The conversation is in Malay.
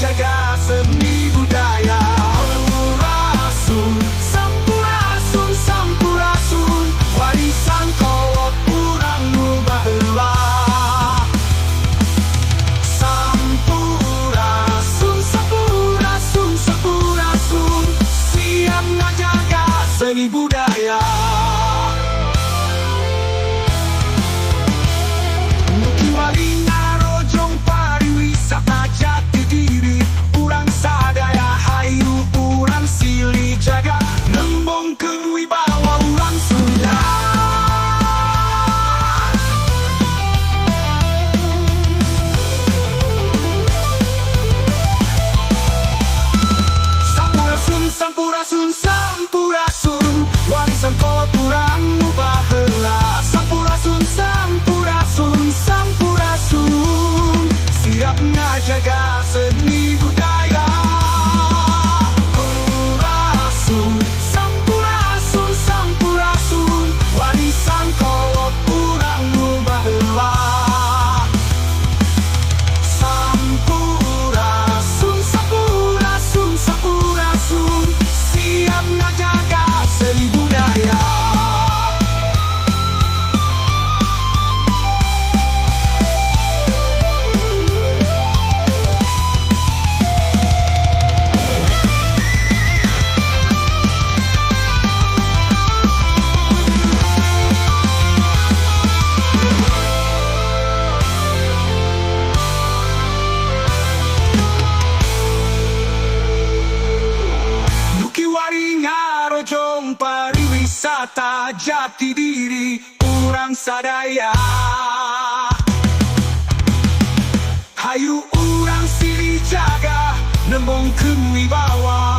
jaga seni budaya. Sampurasun, sampurasun, warisan kolot urang nu baheula. Sampurasun, sampurasun, sampurasun, siap ngajaga seni budaya. Waringarojong pariwisata jati diri, urang sadaya hayu urang silih jaga, nembongkeun wibawa urang Sunda. Sampurasun, sampurasun, sampurasun, warisan kolot urang nu baheula. Sampurasun, sampurasun, sampurasun, siap ngajaga seni budaya. Sampurasun, sampurasun, warisan kolot urang nu baheula. Sampurasun, sampurasun, sampurasun, siap ngajaga seni budaya. Waringarojong pariwisata jati diri, urang sadaya hayu urang silih jaga, nembongkeun wibawa.